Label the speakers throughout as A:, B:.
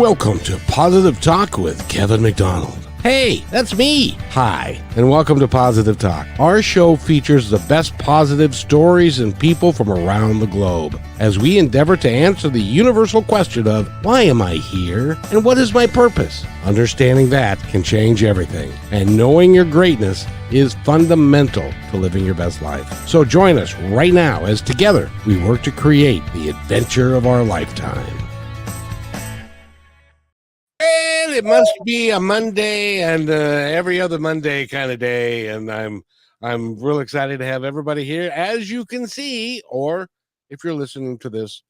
A: Welcome to Positive Talk with Kevin McDonald. Hey, that's me. Hi, and welcome to Positive Talk. Our show features the best positive stories and people from around the globe as we endeavor to answer the universal question of why am I here and what is my purpose? Understanding that can change everything, and knowing your greatness is fundamental to living your best life. So join us right now as together we work to create the adventure of our lifetime. And it must be a Monday and every other Monday kind of day, and I'm real excited to have everybody here. As you can see, or if you're listening to this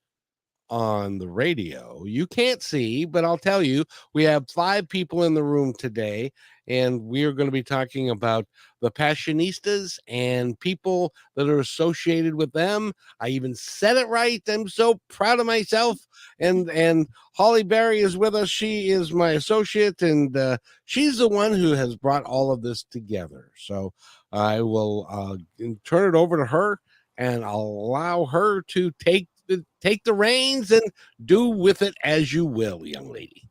A: on the radio, you can't see, but I'll tell you, we have 5 people in the room today, and we are going to be talking about the Passionistas and people that are associated with them. I even said it right. I'm so proud of myself. And Holly Berry is with us. She is my associate, and she's the one who has brought all of this together. So I will turn it over to her, and I'll allow her to take the reins and do with it as you will, young lady.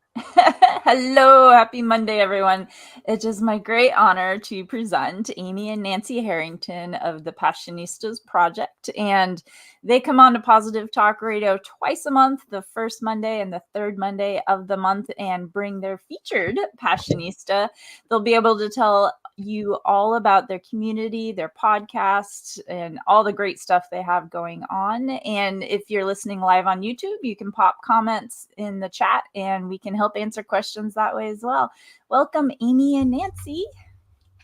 B: Hello, happy Monday, everyone. It is my great honor to present Amy and Nancy Harrington of the Passionistas Project, and they come on to Positive Talk Radio twice a month, the first Monday and the third Monday of the month, and bring their featured Passionista. They'll be able to tell you all about their community, their podcasts, and all the great stuff they have going on. And if you're listening live on YouTube, you can pop comments in the chat and we can help answer questions that way as well. Welcome, Amy and Nancy.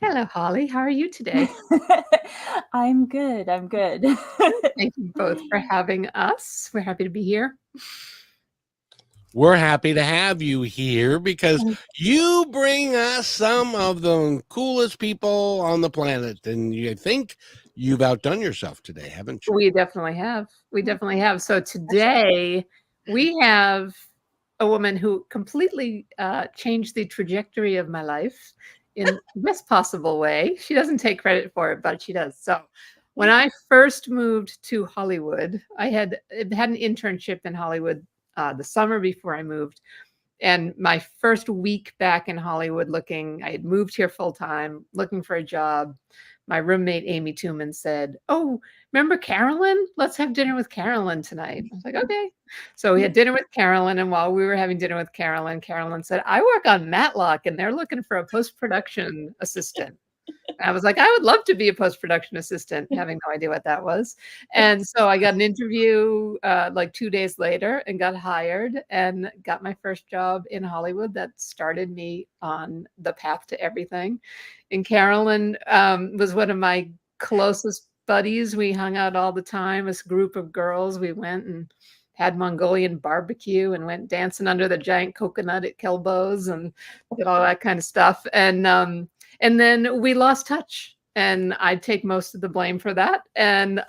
C: Hello, Holly. How are you today?
B: I'm good.
C: Thank you both for having us. We're happy to be here.
A: We're happy to have you here because you bring us some of the coolest people on the planet, and you think you've outdone yourself today, haven't you?
C: We definitely have. So today we have a woman who completely changed the trajectory of my life in the best possible way. She doesn't take credit for it, but she does. So when I first moved to Hollywood, I had an internship in Hollywood the summer before I moved. And my first week back in Hollywood I had moved here full time, looking for a job. My roommate, Amy Tooman, said, "Oh, remember Carolyn? Let's have dinner with Carolyn tonight." I was like, okay. So we had dinner with Carolyn. And while we were having dinner with Carolyn said, "I work on Matlock and they're looking for a post-production assistant." And I was like, I would love to be a post-production assistant, having no idea what that was. And so I got an interview like 2 days later and got hired and got my first job in Hollywood that started me on the path to everything. And Carolyn was one of my closest buddies. We hung out all the time, this group of girls. We went and had Mongolian barbecue and went dancing under the giant coconut at Kelbo's and did all that kind of stuff. And then we lost touch, and I take most of the blame for that. And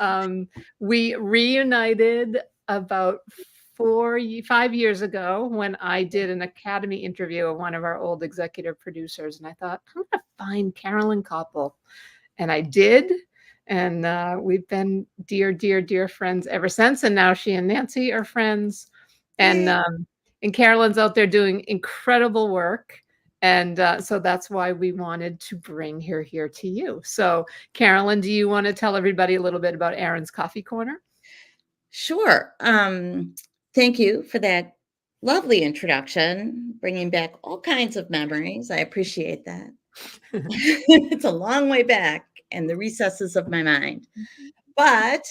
C: we reunited about 5 years ago when I did an Academy interview of one of our old executive producers. And I thought, I'm going to find Carolyn Koppel. And I did. And we've been dear, dear, dear friends ever since. And now she and Nancy are friends. And Carolyn's out there doing incredible work. And so that's why we wanted to bring her here to you. So, Carolyn, do you want to tell everybody a little bit about Aaron's Coffee Corner?
D: Sure. Thank you for that lovely introduction, bringing back all kinds of memories. I appreciate that. It's a long way back in the recesses of my mind. But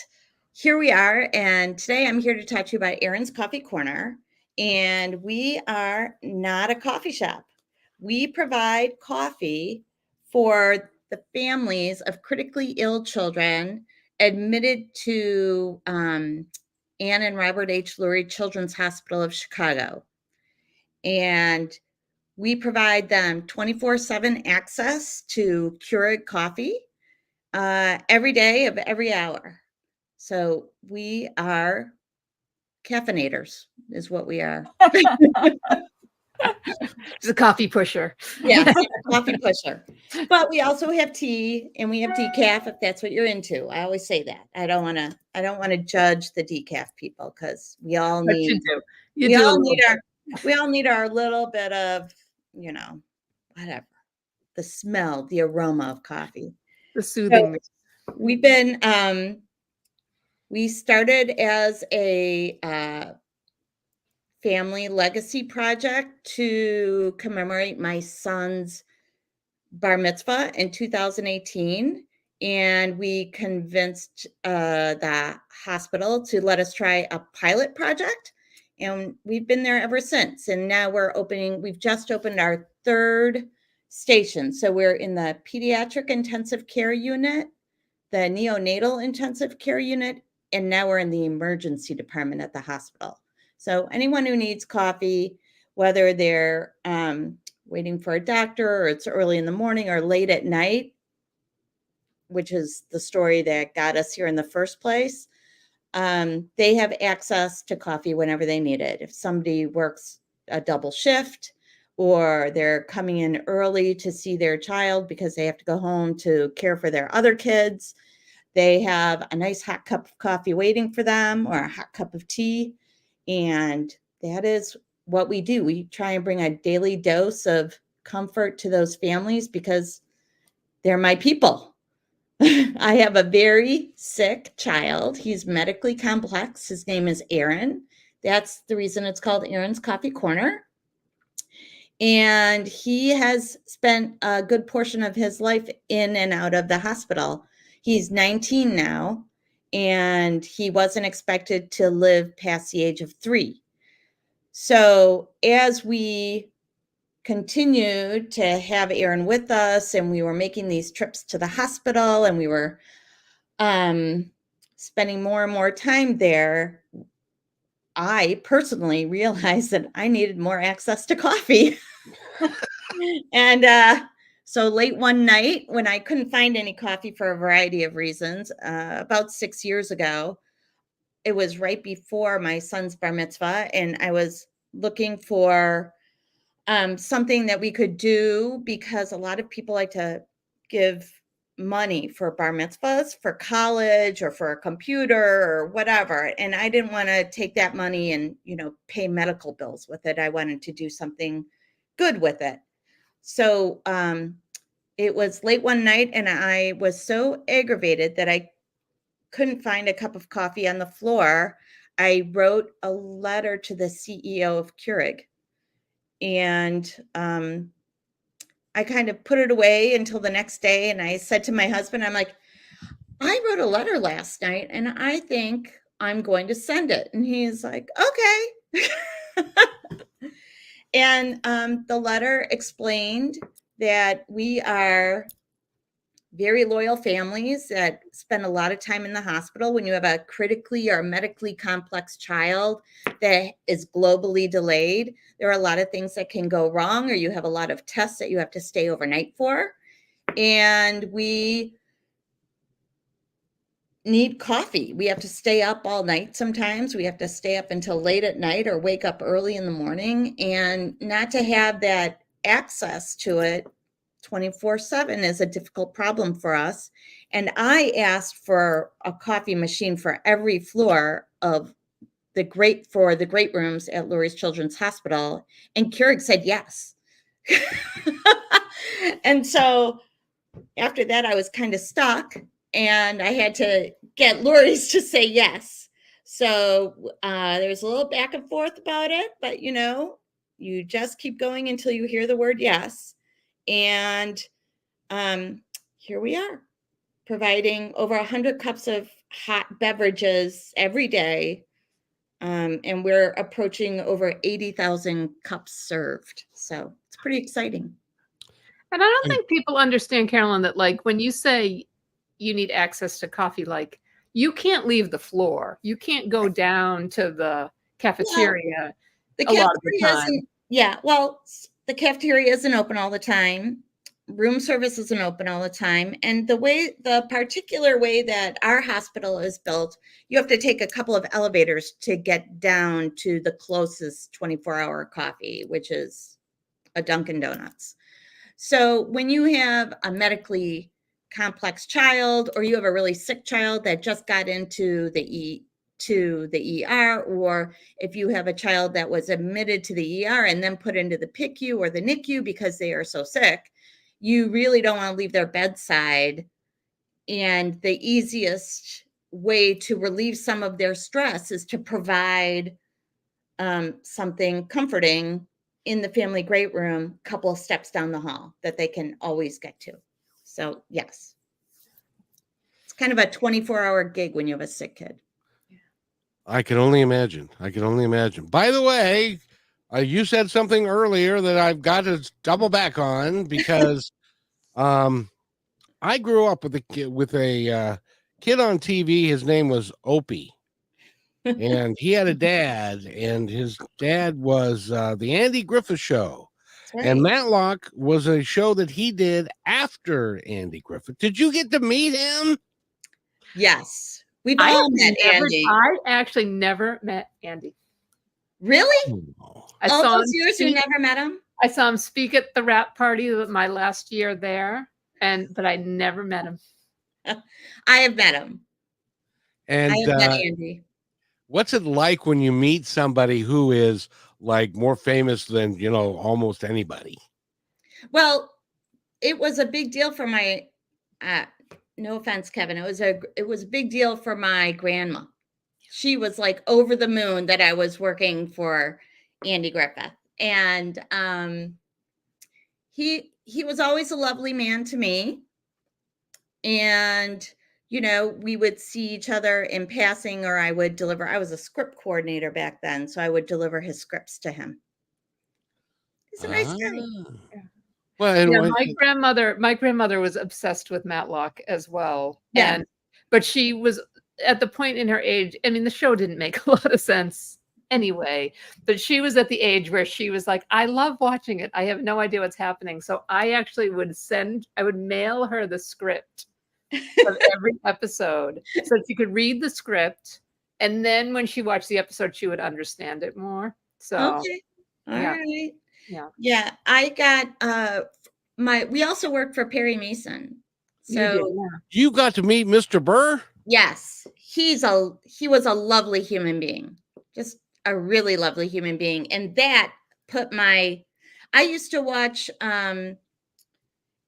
D: here we are. And today I'm here to talk to you about Aaron's Coffee Corner. And we are not a coffee shop. We provide coffee for the families of critically ill children admitted to Ann and Robert H. Lurie Children's Hospital of Chicago. And we provide them 24/7 access to Keurig coffee every day of every hour. So we are caffeinators is what we are.
C: It's a coffee pusher.
D: Yeah, a coffee pusher. But we also have tea, and we have decaf if that's what you're into. I always say that. I don't want to judge the decaf people because we all need We all need our little bit of, you know, whatever, the smell, the aroma of coffee.
C: The soothing.
D: We've been, we started as a family legacy project to commemorate my son's bar mitzvah in 2018. And we convinced the hospital to let us try a pilot project. And we've been there ever since. And now we've just opened our third station. So we're in the pediatric intensive care unit, the neonatal intensive care unit, and now we're in the emergency department at the hospital. So anyone who needs coffee, whether they're waiting for a doctor or it's early in the morning or late at night, which is the story that got us here in the first place, they have access to coffee whenever they need it. If somebody works a double shift or they're coming in early to see their child because they have to go home to care for their other kids, they have a nice hot cup of coffee waiting for them or a hot cup of tea. And that is what we do. We try and bring a daily dose of comfort to those families because they're my people. I have a very sick child. He's medically complex. His name is Aaron. That's the reason it's called Aaron's Coffee Corner. And he has spent a good portion of his life in and out of the hospital. He's 19 now, and he wasn't expected to live past the age of 3. So as we continued to have Aaron with us, and we were making these trips to the hospital, and we were spending more and more time there, I personally realized that I needed more access to coffee. And so late one night, when I couldn't find any coffee for a variety of reasons, about 6 years ago, it was right before my son's bar mitzvah, and I was looking for something that we could do because a lot of people like to give money for bar mitzvahs, for college or for a computer or whatever. And I didn't want to take that money and, pay medical bills with it. I wanted to do something good with it. So it was late one night, and I was so aggravated that I couldn't find a cup of coffee on the floor. I wrote a letter to the CEO of Keurig. And I kind of put it away until the next day. And I said to my husband, I'm like, I wrote a letter last night and I think I'm going to send it. And he's like, okay. And the letter explained that we are very loyal families that spend a lot of time in the hospital. When you have a critically or medically complex child that is globally delayed, there are a lot of things that can go wrong, or you have a lot of tests that you have to stay overnight for. And we need coffee. We have to stay up all night sometimes. We have to stay up until late at night or wake up early in the morning. And not to have that access to it 24/7 is a difficult problem for us. And I asked for a coffee machine for every floor of the great rooms at Lurie's Children's Hospital, and Keurig said yes. And so after that, I was kind of stuck, and I had to get Lurie's to say yes. So there's a little back and forth about it, but you just keep going until you hear the word yes. And here we are, providing over 100 cups of hot beverages every day. And we're approaching over 80,000 cups served. So it's pretty exciting.
C: And I don't think people understand, Carolyn, that when you say you need access to coffee, you can't leave the floor. You can't go down to the cafeteria a lot of the time.
D: Well, the cafeteria isn't open all the time. Room service isn't open all the time. And the particular way that our hospital is built, you have to take a couple of elevators to get down to the closest 24-hour coffee, which is a Dunkin' Donuts. So when you have a medically complex child, or you have a really sick child that just got into the to the ER, or if you have a child that was admitted to the ER and then put into the PICU or the NICU because they are so sick, you really don't want to leave their bedside. And the easiest way to relieve some of their stress is to provide something comforting in the family great room, a couple of steps down the hall that they can always get to. So yes, it's kind of a 24-hour gig when you have a sick kid.
A: I can only imagine. I can only imagine. By the way, you said something earlier that I've got to double back on because I grew up with a kid on TV. His name was Opie. And he had a dad, and his dad was the Andy Griffith Show.
D: Right.
A: And Matlock was a show that he did after Andy Griffith. Did you get to meet him?
D: Yes. We've all met Andy.
C: I actually never met Andy.
D: Really?
A: Oh.
D: All those years you never met him?
C: I saw him speak at the rap party my last year there, but I never met him.
D: I have met him.
A: And
D: I have met Andy.
A: What's it like when you meet somebody who is like more famous than, almost anybody?
D: Well, it was a big deal for my, no offense, Kevin. It was a big deal for my grandma. She was like over the moon that I was working for Andy Griffith. And he was always a lovely man to me. And we would see each other in passing, or I would deliver. I was a script coordinator back then, so I would deliver his scripts to him. He's a nice guy.
C: Yeah.
A: Well,
C: yeah, my grandmother was obsessed with Matlock as well.
D: Yeah.
C: But she was at the point in her age. I mean, the show didn't make a lot of sense anyway, but she was at the age where she was like, I love watching it. I have no idea what's happening. So I actually I would mail her the script of every episode so she could read the script, and then when she watched the episode she would understand it more. So
D: okay. All right.
C: Yeah.
D: I got we also worked for Perry Mason. So
A: you got to meet Mr. Burr?
D: Yes. He was a lovely human being. Just a really lovely human being. And that put I used to watch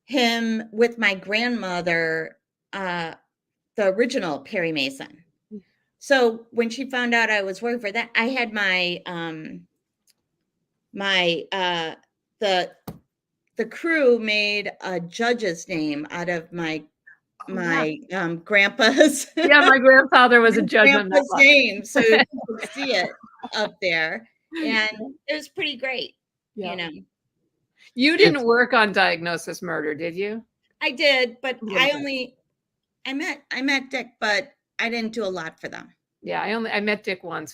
D: him with my grandmother, the original Perry Mason. So when she found out I was working for that, I had the crew made a judge's name out of my grandpa's.
C: Yeah, my grandfather was a judge on
D: grandpa's name, so you could see it up there, and it was pretty great.
C: Yeah. You didn't work on Diagnosis Murder, did you?
D: I did, but I met Dick, but I didn't do a lot for them.
C: Yeah, I met Dick Van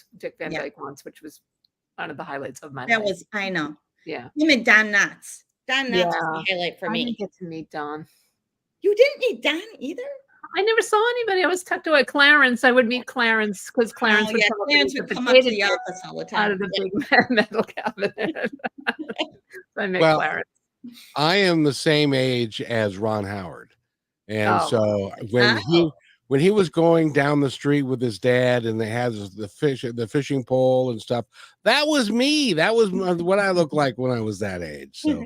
C: Dyke once, which was one of the highlights of my life.
D: I know.
C: Yeah.
D: Him and Don Knotts. Don Knotts was a highlight for me.
C: I didn't get to meet Don.
D: You didn't meet Don either?
C: I never saw anybody. I was tucked away. Clarence, I would meet Clarence because Clarence would come up to the office all the time. Out of the big metal cabinet. I met Clarence.
A: I am the same age as Ron Howard. And so when he was going down the street with his dad and they had the fishing pole and stuff, that was me. That was what I looked like when I was that age. So,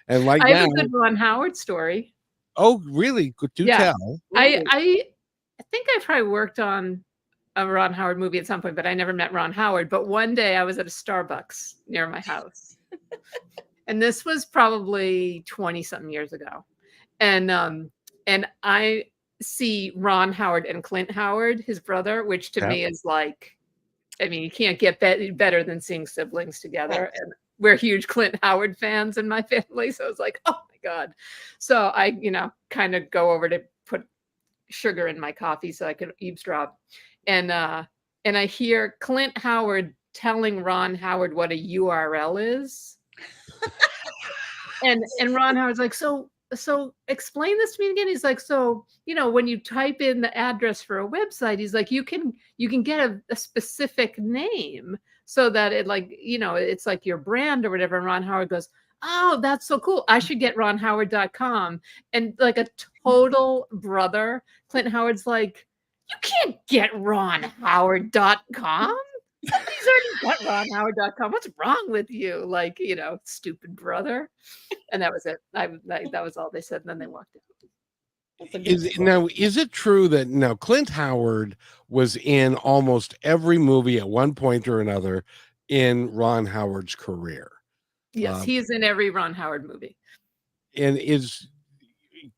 A: and like
C: I have a good Ron Howard story.
A: Oh, really? Do tell.
C: I think I probably worked on a Ron Howard movie at some point, but I never met Ron Howard. But one day I was at a Starbucks near my house. And this was probably 20-something years ago. And I see Ron Howard and Clint Howard, his brother, which to me is like, I mean, you can't get better than seeing siblings together. And we're huge Clint Howard fans in my family. So I was like, oh my God. So I, kind of go over to put sugar in my coffee so I could eavesdrop. And I hear Clint Howard telling Ron Howard what a URL is. and Ron Howard's like, so explain this to me again. He's like, so, when you type in the address for a website, he's like, you can get a specific name so that it it's like your brand or whatever. And Ron Howard goes, oh, that's so cool. I should get ronhoward.com. And like a total brother, Clint Howard's like, You can't get RonHoward.com. Somebody's already got RonHoward.com. What's wrong with you? Like, stupid brother. And that was it. That was all they said. And then they walked out.
A: Is it true that now Clint Howard was in almost every movie at one point or another in Ron Howard's career?
C: Yes, he is in every Ron Howard movie.
A: And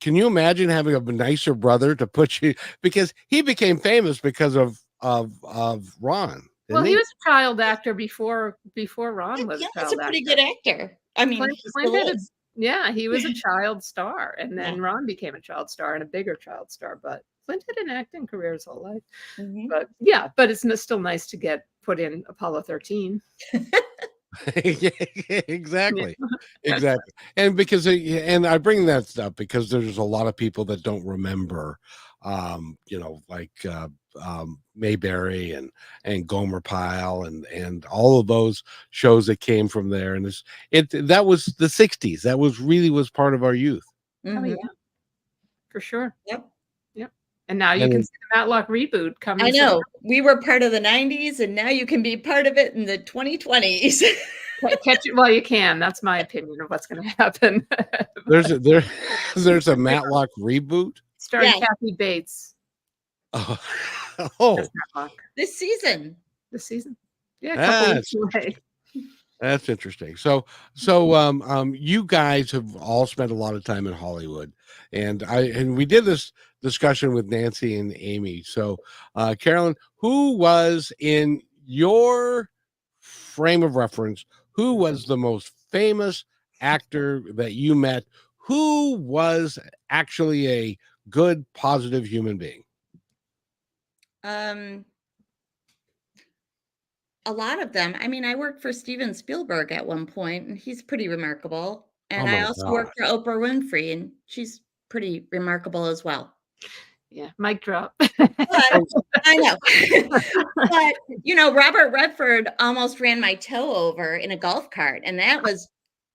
A: can you imagine having a nicer brother to put you, because he became famous because of Ron?
C: Well, he was a child actor before Ron was a child actor.
D: He's a pretty good actor. I mean,
C: he was a child star, and then Ron became a child star and a bigger child star. But Clint had an acting career his whole life. But it's still nice to get put in Apollo 13.
A: Exactly. And because I bring that up because there's a lot of people that don't remember, like Mayberry and Gomer Pyle and all of those shows that came from there. And that was the 60s. That was part of our youth.
C: Oh yeah, for sure. Yep. And now you can see the Matlock reboot coming.
D: I know. We were part of the 90s, and now you can be part of it in the 2020s.
C: Catch it while you can. That's my opinion of what's going to happen.
A: There's a Matlock reboot
C: starring Kathy Bates.
A: Oh.
D: This season.
C: Yeah, a couple weeks away.
A: That's interesting. So you guys have all spent a lot of time in Hollywood, and we did this discussion with Nancy and Amy. So, Carolyn, who was, in your frame of reference, who was the most famous actor that you met? Who was actually a good, positive human being?
D: A lot of them. I mean, I worked for Steven Spielberg at one point, and he's pretty remarkable. And I also worked for Oprah Winfrey, and she's pretty remarkable as well.
C: Yeah, mic drop.
D: I know. But, Robert Redford almost ran my toe over in a golf cart, and that was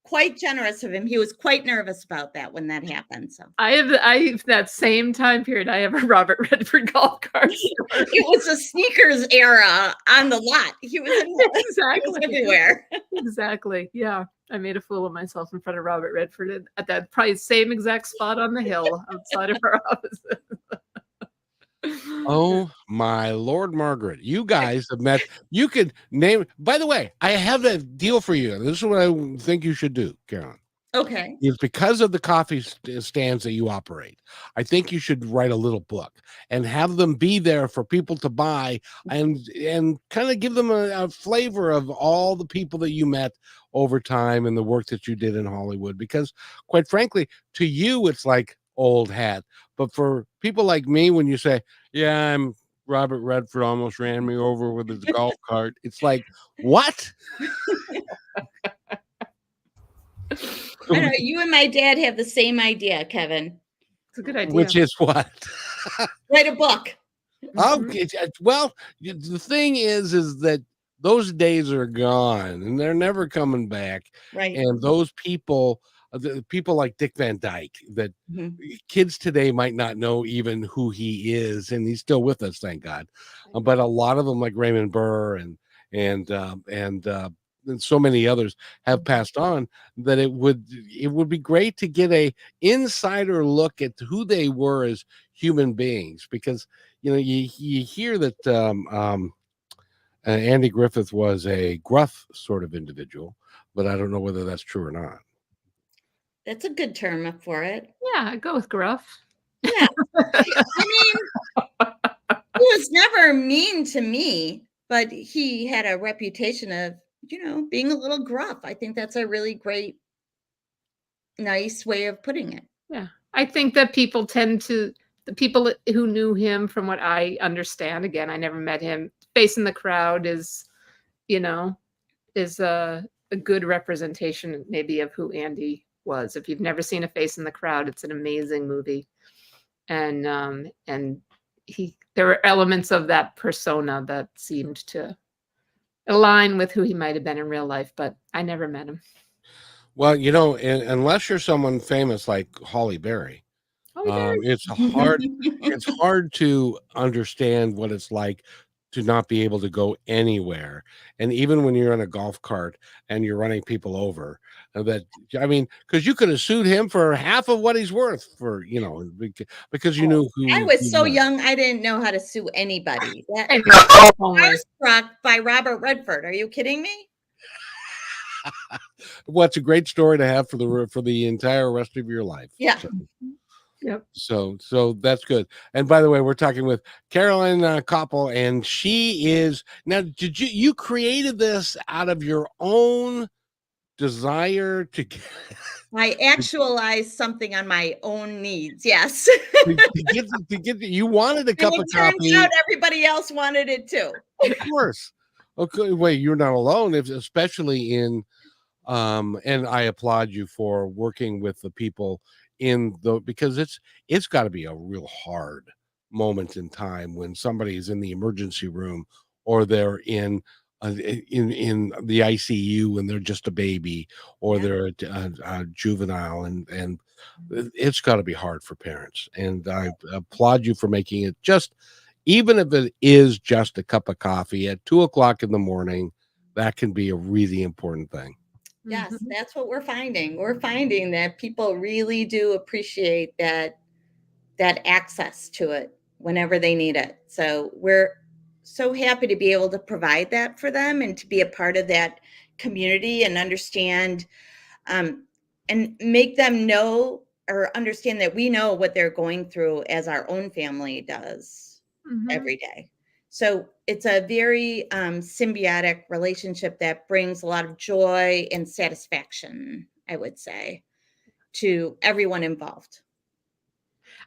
D: quite generous of him. He was quite nervous about that when that happened. So
C: I have that same time period. I have a Robert Redford golf cart.
D: It was a sneakers era on the lot. He was everywhere.
C: Exactly. Yeah. I made a fool of myself in front of Robert Redford at that probably same exact spot on the hill outside of our offices.
A: Oh my Lord, Margaret, you guys have met. You could name, by the way, I have a deal for you. This is what I think you should do, Carolyn.
D: Okay.
A: Is because of the coffee stands that you operate. I think you should write a little book and have them be there for people to buy and kind of give them a flavor of all the people that you met over time and the work that you did in Hollywood. Because quite frankly, to you, it's like old hat. But for people like me, when you say, yeah, I'm Robert Redford almost ran me over with his golf cart, it's like, what?
D: I know, you and my dad have the same idea, Kevin.
C: It's a good idea.
A: Which is what?
D: Write a book.
A: Okay. Well, the thing is that those days are gone and they're never coming back.
D: Right.
A: And those people, the people like Dick Van Dyke, that kids today might not know even who he is, and he's still with us, thank God. But a lot of them, like Raymond Burr and so many others, have passed on. That it would be great to get a insider look at who they were as human beings, because you hear that Andy Griffith was a gruff sort of individual, but I don't know whether that's true or not.
D: That's a good term for it.
C: Yeah, I go with gruff.
D: Yeah. I mean, he was never mean to me, but he had a reputation of, being a little gruff. I think that's a really great, nice way of putting it.
C: Yeah. I think that the people who knew him, from what I understand, again, I never met him, Face in the Crowd is a good representation maybe of who Andy was. If you've never seen A Face in the Crowd, it's an amazing movie. And there were elements of that persona that seemed to align with who he might have been in real life, but I never met him.
A: Well, unless you're someone famous like Halle Berry. It's hard. It's hard to understand what it's like to not be able to go anywhere. And even when you're in a golf cart and you're running people over, I mean, because you could have sued him for half of what he's worth for, because you knew who
D: I was
A: he
D: so young, I didn't know how to sue anybody.
C: I know.
D: Starstruck by Robert Redford. Are you kidding me?
A: What's a great story to have for the entire rest of your life.
D: Yeah.
C: Yep.
A: So that's good. And by the way, we're talking with Carolyn Koppel, and she is now. Did you created this out of your own desire to
D: I actualized something on my own needs. Yes.
A: to get you wanted a cup of
D: turns
A: coffee?
D: out everybody else wanted it too.
A: Of course. Okay, wait, you're not alone. Especially in, and I applaud you for working with the people because it's got to be a real hard moment in time when somebody is in the emergency room or they're in the ICU and they're just a baby or they're a juvenile and it's got to be hard for parents. And I applaud you for making it even if it is just a cup of coffee at 2:00 in the morning, that can be a really important thing.
D: Yes, that's what we're finding. We're finding that people really do appreciate that access to it whenever they need it. So we're so happy to be able to provide that for them and to be a part of that community and understand and make them know or understand that we know what they're going through as our own family does every day. So it's a very symbiotic relationship that brings a lot of joy and satisfaction, I would say, to everyone involved.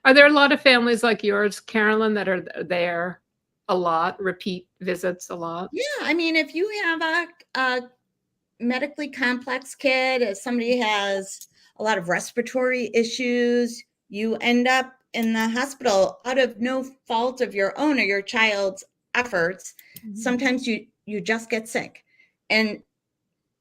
C: Are there a lot of families like yours, Carolyn, that are there a lot, repeat visits a lot?
D: Yeah, I mean, if you have a medically complex kid, if somebody has a lot of respiratory issues, you end up in the hospital out of no fault of your own or your child's efforts. Sometimes you just get sick. And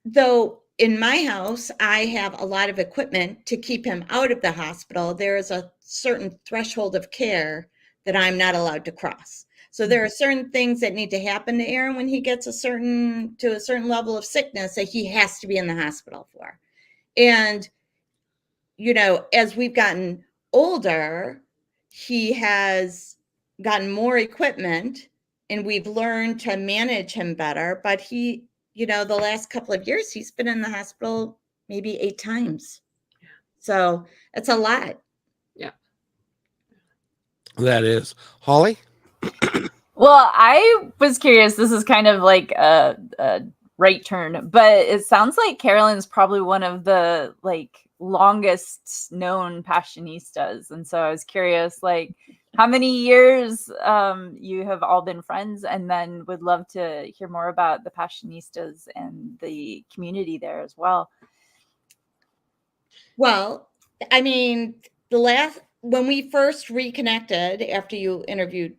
D: though in my house, I have a lot of equipment to keep him out of the hospital, there is a certain threshold of care that I'm not allowed to cross. So there are certain things that need to happen to Aaron when he gets to a certain level of sickness that he has to be in the hospital for. And, as we've gotten older, he has gotten more equipment and we've learned to manage him better. But he, the last couple of years, he's been in the hospital maybe 8 times. So it's a lot.
C: Yeah.
A: That is. Holly?
B: Well, I was curious. This is kind of like a right turn, but it sounds like Carolyn's probably one of the longest known Passionistas. And so I was curious, how many years you have all been friends, and then would love to hear more about the Passionistas and the community there as well.
D: Well, I mean, when we first reconnected after you interviewed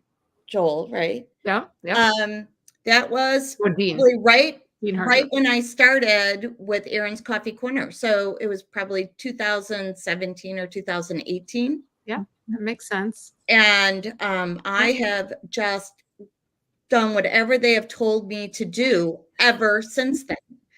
D: Joel, right?
C: Yeah.
D: That was probably right when I started with Aaron's Coffee Corner. So it was probably 2017 or 2018.
C: Yeah, that makes sense.
D: And I have just done whatever they have told me to do ever since then.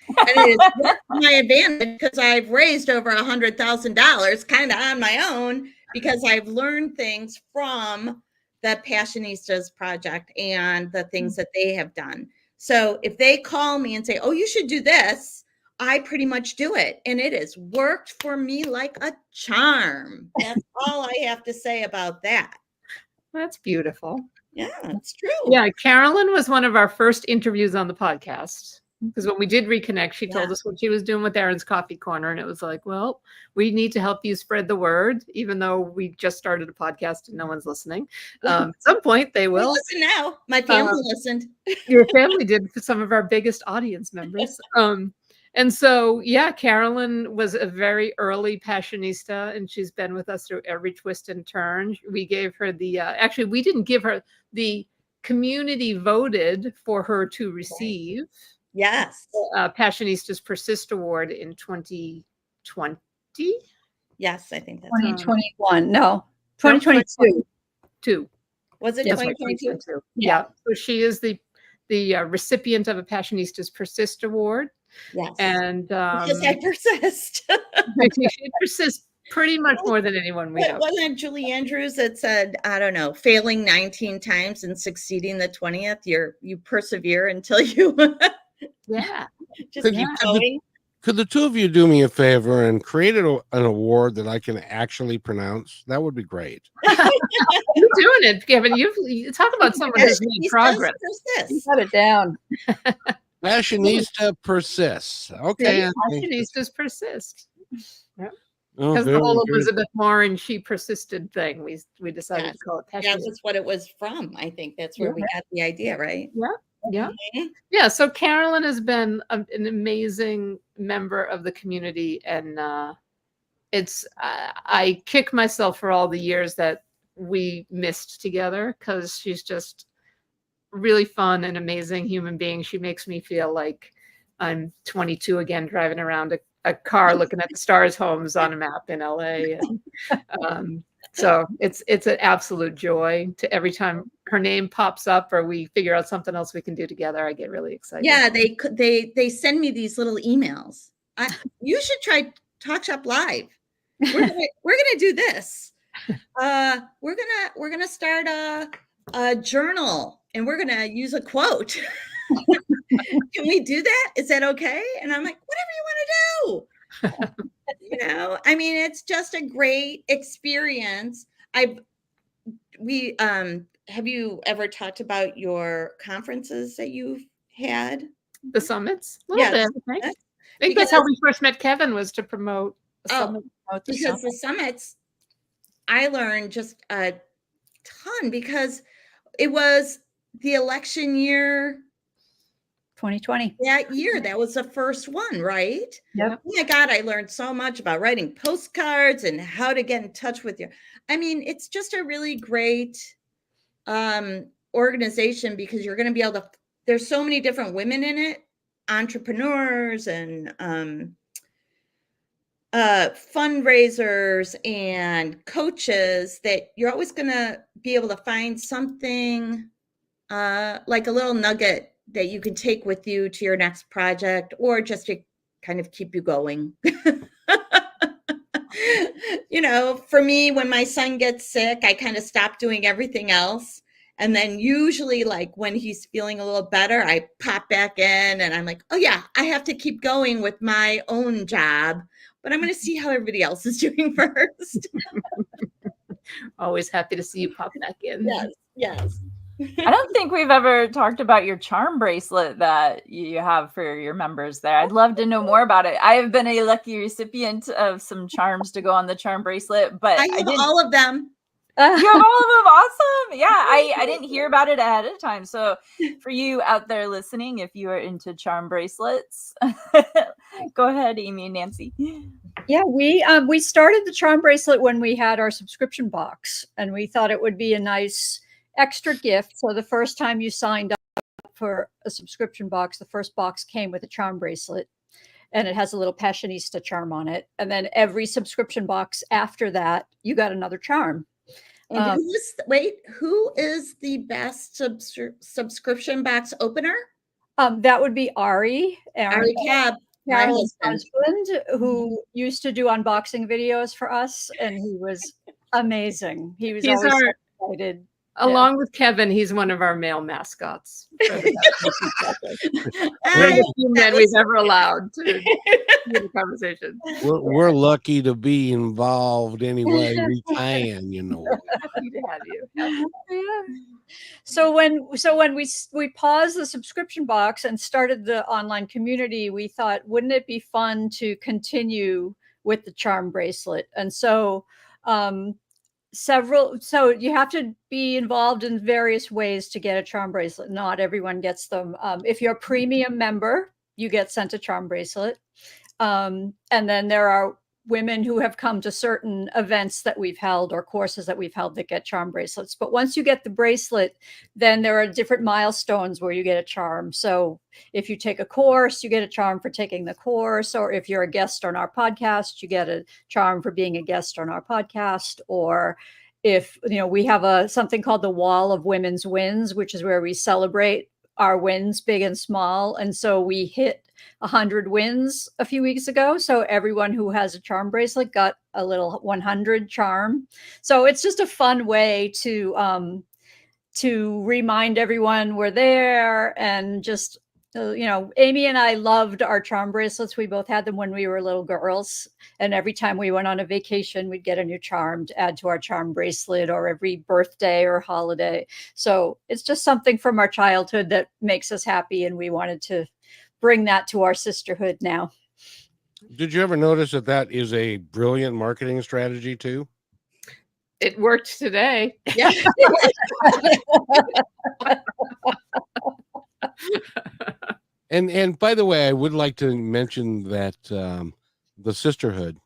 D: And it has worked to my advantage because I've raised over $100,000 kind of on my own because I've learned things from the Passionistas Project and the things that they have done. So if they call me and say, oh, you should do this, I pretty much do it. And it has worked for me like a charm. That's all I have to say about that.
C: That's beautiful.
D: Yeah, it's true.
C: Yeah, Carolyn was one of our first interviews on the podcast. Because when we did reconnect, she told us what she was doing with Aaron's Coffee Corner. And it was like, well, we need to help you spread the word, even though we just started a podcast and no one's listening. At some point, they will.
D: Listen now. My family listened.
C: Your family did, for some of our biggest audience members. And so, yeah, Carolyn was a very early Passionista, and she's been with us through every twist and turn. We gave her actually, we didn't give her, the community voted for her to receive.
D: Yes.
C: Passionistas Persist Award in 2020.
D: Yes, I think that's
E: 2021. No. 2022.
C: 2.
D: Was it
C: Yes,
D: 2022?
C: Yeah. So she is the recipient of a Passionistas Persist Award.
D: Yes.
C: And
D: because I persist.
C: she persists pretty much more than anyone we know.
D: Wasn't it Julie Andrews that said, I don't know, failing 19 times and succeeding the 20th, you persevere until you
C: Yeah.
D: just keep going.
A: Could the two of you do me a favor and create an award that I can actually pronounce? That would be great.
C: You're doing it, Kevin. You talk about someone who's made progress.
E: You got it down.
A: Passionista persists. Okay.
C: Passionistas persist. Yeah.
A: Oh,
C: Because the whole
A: good.
C: Elizabeth Warren, she persisted thing. We decided to call it
D: That
C: Passionistas.
D: was what it was from. I think that's where we got the idea, right?
C: Yeah. Yeah. So Carolyn has been an amazing member of the community, and I kick myself for all the years that we missed together, because she's just really fun and amazing human being. She makes me feel like I'm 22 again, driving around a car looking at the stars homes on a map in LA. And, so it's an absolute joy to every time her name pops up or we figure out something else we can do together. I get really excited.
D: Yeah, they send me these little emails. You should try Talk Shop Live. We're gonna do this. We're gonna start a journal, and we're gonna use a quote. Can we do that? Is that okay? And I'm like, whatever you want to do. I mean, it's just a great experience. Have you ever talked about your conferences that you've had?
C: The summits?
D: Yeah,
C: I think that's how we first met Kevin, was to promote the summit.
D: Because the summits, I learned just a ton, because it was the election year
E: 2020.
D: that year. That was the first one, right?
E: Yep.
D: Oh my God, I learned so much about writing postcards and how to get in touch with you. I mean, it's just a really great organization, because you're going to be able to, there's so many different women in it, entrepreneurs and fundraisers and coaches, that you're always going to be able to find something like a little nugget that you can take with you to your next project, or just to kind of keep you going. For me, when my son gets sick, I kind of stop doing everything else. And then usually, like when he's feeling a little better, I pop back in and I'm like, oh yeah, I have to keep going with my own job, but I'm going to see how everybody else is doing first.
C: Always happy to see you pop back in.
D: Yes.
B: I don't think we've ever talked about your charm bracelet that you have for your members there. I'd love to know more about it. I have been a lucky recipient of some charms to go on the charm bracelet, but
D: I have all of them.
B: You have all of them. Awesome. Yeah, I didn't hear about it ahead of time. So for you out there listening, if you are into charm bracelets, go ahead, Amy and Nancy.
E: Yeah, we started the charm bracelet when we had our subscription box, and we thought it would be a nice extra gift. So the first time you signed up for a subscription box, the first box came with a charm bracelet, and it has a little Passionista charm on it. And then every subscription box after that, you got another charm.
D: And who is the best subscription box opener?
E: That would be Ari
D: Cab,
E: Carol's husband, who used to do unboxing videos for us, and he was amazing. He was always so excited.
C: Along with Kevin, he's one of our male mascots. Men we've ever allowed to do the conversation.
A: We're lucky to be involved any way we can,
C: Happy to have you.
E: So when we paused the subscription box and started the online community, we thought, wouldn't it be fun to continue with the charm bracelet? And so so you have to be involved in various ways to get a charm bracelet. Not everyone gets them. If you're a premium member, you get sent a charm bracelet. And then there are women who have come to certain events that we've held or courses that we've held that get charm bracelets. But once you get the bracelet, then there are different milestones where you get a charm. So if you take a course, you get a charm for taking the course, or if you're a guest on our podcast, you get a charm for being a guest on our podcast, or if, we have something called the Wall of Women's Wins, which is where we celebrate our wins, big and small. And so we hit 100 wins a few weeks ago. So everyone who has a charm bracelet got a little 100 charm. So it's just a fun way to remind everyone we're there. And just, Amy and I loved our charm bracelets. We both had them when we were little girls. And every time we went on a vacation, we'd get a new charm to add to our charm bracelet, or every birthday or holiday. So it's just something from our childhood that makes us happy. And we wanted to bring that to our sisterhood now.
A: Did you ever notice that that is a brilliant marketing strategy too?
C: It worked today.
D: Yeah.
A: And by the way, I would like to mention that the sisterhood,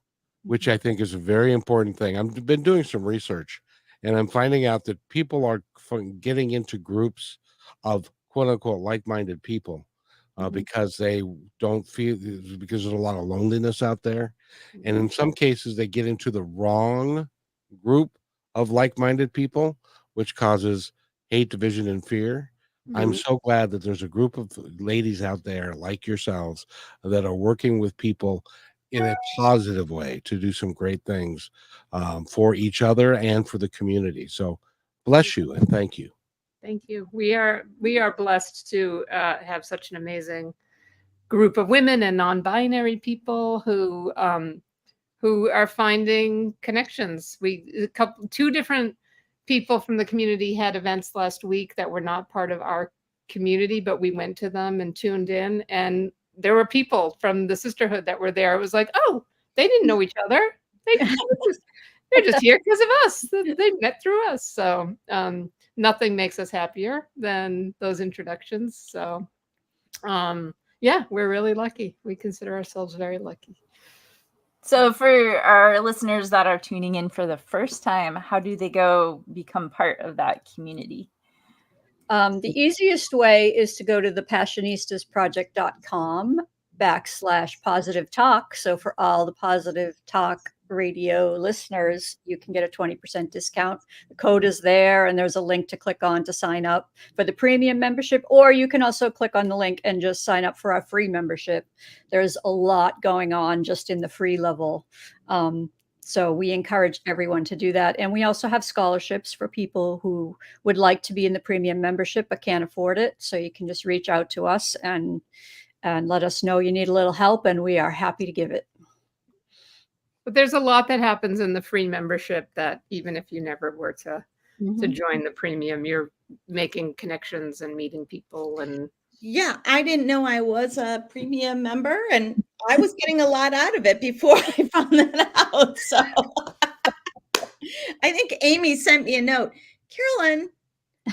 A: which I think is a very important thing. I've been doing some research, and I'm finding out that people are getting into groups of quote unquote like-minded people because they don't feel, because there's a lot of loneliness out there, and in some cases they get into the wrong group of like-minded people, which causes hate, division, and fear. I'm so glad that there's a group of ladies out there like yourselves that are working with people in a positive way to do some great things for each other and for the community. So bless you and thank you.
C: Thank you. We are blessed to have such an amazing group of women and non-binary people who are finding connections. Two different people from the community had events last week that were not part of our community, but we went to them and tuned in, and there were people from the sisterhood that were there. It was like, oh, they didn't know each other. They're just here because of us. They met through us. So nothing makes us happier than those introductions. So yeah, we're really lucky. We consider ourselves very lucky.
B: So for our listeners that are tuning in for the first time, how do they go become part of that community?
E: The easiest way is to go to the passionistasproject.com/positive talk. So for all the Positive Talk radio listeners, you can get a 20% discount. The code is there, and there's a link to click on to sign up for the premium membership, or you can also click on the link and just sign up for our free membership. There's a lot going on just in the free level. So we encourage everyone to do that. And we also have scholarships for people who would like to be in the premium membership but can't afford it. So you can just reach out to us and let us know you need a little help, and we are happy to give it.
C: But there's a lot that happens in the free membership that even if you never were to join the premium, you're making connections and meeting people. And
D: yeah, I didn't know I was a premium member, and I was getting a lot out of it before I found that out. So I think Amy sent me a note. Carolyn,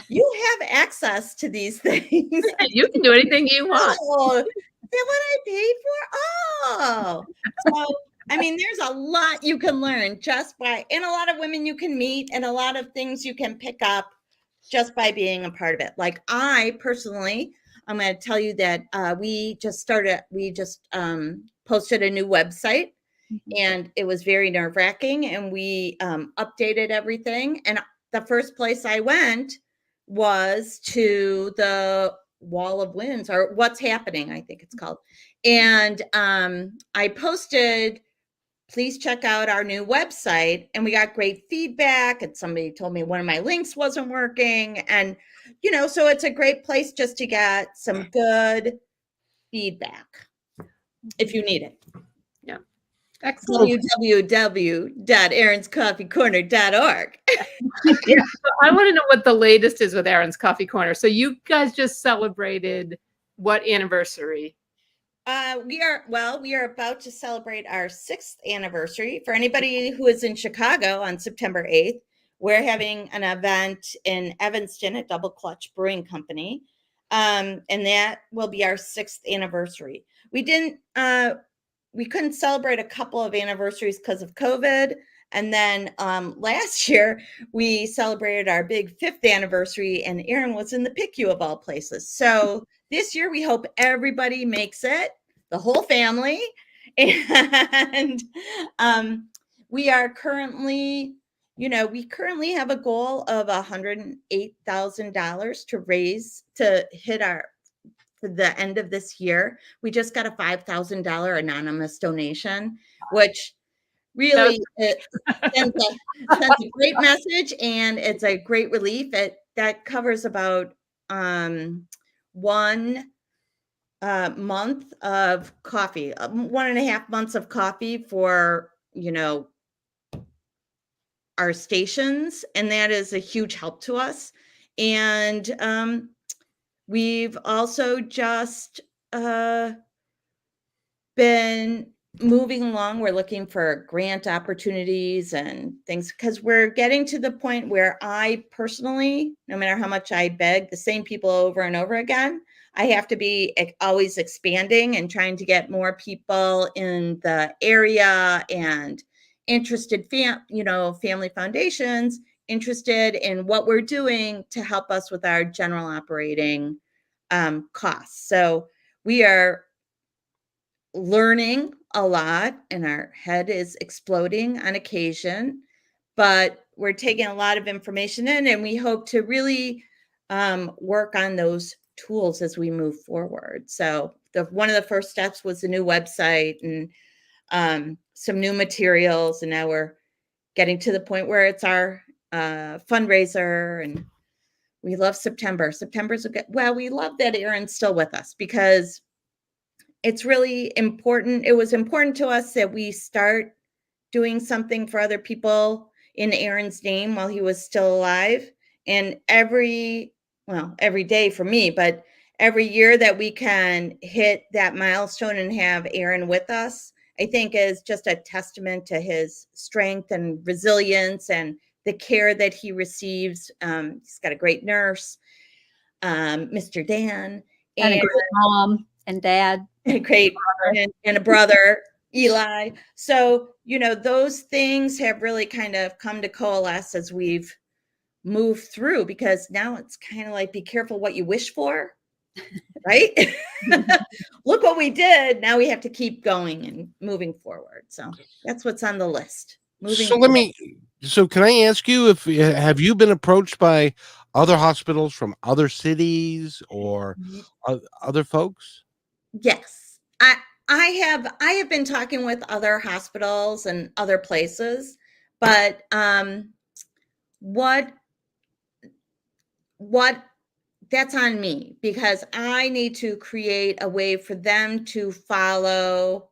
D: you have access to these things.
C: You can do anything you want.
D: Oh, is that what I paid for? Oh, so I mean, there's a lot you can learn just by, and a lot of women you can meet, and a lot of things you can pick up just by being a part of it. Like I personally, I'm going to tell you that we just posted a new website, and it was very nerve-wracking, and we updated everything. And the first place I went was to the Wall of Winds, or What's Happening, I think it's called. And I posted, please check out our new website. And we got great feedback. And somebody told me one of my links wasn't working. And, so it's a great place just to get some good feedback if you need it.
C: Yeah. Excellent.
D: www.aaronscoffeecorner.org.
C: Yeah. So I want to know what the latest is with Aaron's Coffee Corner. So you guys just celebrated what anniversary?
D: We are about to celebrate our 6th anniversary. For anybody who is in Chicago on September 8th, we're having an event in Evanston at Double Clutch Brewing Company. And that will be our 6th anniversary. We couldn't celebrate a couple of anniversaries because of COVID. And then last year we celebrated our big 5th anniversary, and Aaron was in the PICU of all places. So this year we hope everybody makes it, the whole family. And we are currently we currently have a goal of $108,000 to raise to hit for the end of this year. We just got a $5,000 anonymous donation, which really sends a great message, and it's a great relief. That covers about 1 month of coffee, 1.5 months of coffee for our stations, and that is a huge help to us. And we've also just been moving along. We're looking for grant opportunities and things, because we're getting to the point where I personally, no matter how much I beg the same people over and over again, I have to be always expanding and trying to get more people in the area and interested family foundations interested in what we're doing to help us with our general operating costs. So we are learning a lot, and our head is exploding on occasion, but we're taking a lot of information in, and we hope to really work on those tools as we move forward. So one of the first steps was a new website and some new materials, and now we're getting to the point where it's our fundraiser, and we love September. September's we love that Erin's still with us, because it's really important. It was important to us that we start doing something for other people in Erin's name while he was still alive. And every day for me, but every year that we can hit that milestone and have Erin with us, I think is just a testament to his strength and resilience and the care that he receives. He's got a great nurse, Mr. Dan,
E: and a great mom and dad.
D: And a brother, Eli. So, those things have really kind of come to coalesce as we've moved through, because now it's kind of like, be careful what you wish for, right? Look what we did. Now we have to keep going and moving forward. So that's what's on the list.
A: So can I ask you, have you been approached by other hospitals from other cities or other folks?
D: Yes, I have been talking with other hospitals and other places, but what that's on me, because I need to create a way for them to follow